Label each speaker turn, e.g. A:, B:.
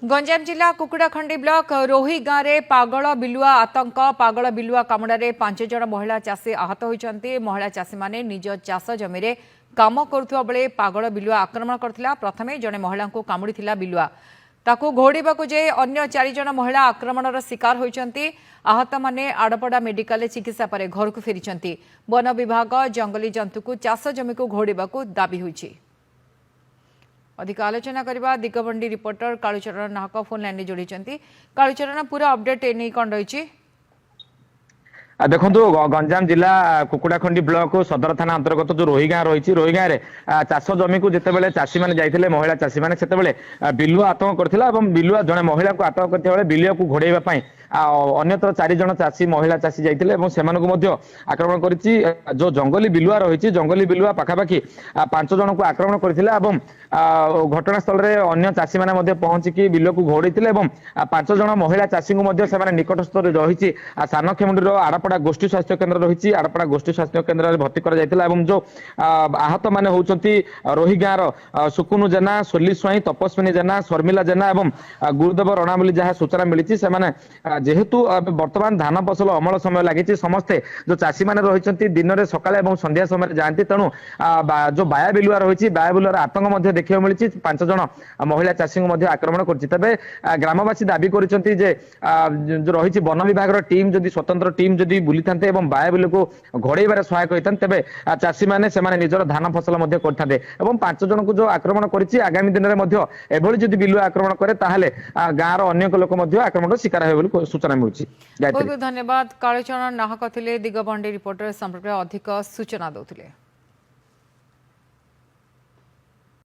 A: गंजाम जिला कुकुड़ाखंडी ब्लॉक रोही गाँव में पागल बिलुआ आतंक पागल बिलुआ कामुड़े 5 जन महिला चाषी आहत होती। महिला चाषी माने निज चाष जमी में काम करुवा बेले पागल बिलुआ आक्रमण करथिला। प्रथमे जड़े महिला को कामुड़ी बिलुआ ताकू घोड़ाक जाए अन्य 4 जन महिला आक्रमणर शिकार होती। आहत माने आड़पड़ा मेडिकल चिकित्सा पर घर को फेरी। वन विभाग जंगली जंतु को चाष जमी को घोड़ाक दाबी होईछि। अधिक आलोचना करबा दिगबंडी रिपोर्टर कालूचरण नाहक फोन लाइन जोड़ी। कालूचरण पूरा अपडेट एने कौन रही?
B: देखो गंजाम जिला कुकुड़ाखंडी ब्लॉक सदर थाना अंतर्गत जो रोही गाँ रही रोही गाँव में चाष जमी को जितेबाला चाषी मैंने जाते महिला चाषी मैंने से बिलुआ आतंक करथिला एवं बिलुआ जड़े महिला को आतंक करते बिलुआ को घोड़ाइबा अन्यत्र 4 जन चाषी महिला चाषी जाते आक्रमण कर जो जंगली बिलुआ रही जंगली बिलुआ पखापाखि 5 जन को आक्रमण करथिला एवं घटनास्थल में अन्य चाषी मैंने पहुंचिकी बिलुआ को घोड़ाई 5 जन महिला चाषी को निकटस्थ रही सानखेमुंडी आड़पड़ा गोष्ठी स्वास्थ्य केन्द्र रही आड़पड़ा गोष्ठी स्वास्थ्य केन्द्र में भर्ती कर जो आहत माने होउचंती रोही गाँव सुकुनु जेना सोली स्वाई तपस्विनी जेना शर्मिला जेना एवं गुरुदेव रणा बोली जहाँ सूचना मिली से जेहेतु वर्तमान धान फसल अमल समय लगी समस्ते जो चाषी मैंने रही दिन में सकाले और संध्या समय जाती तेणु जो बाया बिलुआ रही बाया बिलुआर आतंक देखा मिली 5 जन महिला चाषी को आक्रमण कर ग्रामवासी दाबी कर रही वन विभाग टीम जदि स्वतंत्र टीम जदि बुली था बाया बिल को घोड़ाइबार सहायक होता तेज चाषी मैंने निजर धान फसल करते 5 जन को जो आक्रमण कर आगामी दिन में जदि बिलुआ आक्रमण करे गाँव अन्य लोक आक्रमण शिकार हो सूचना मिलूँ।
A: बहुत बहुत धन्यवाद। कालूचरण नाहक थे दिगबंडी रिपोर्टर संपर्क अधिक सूचना दौले।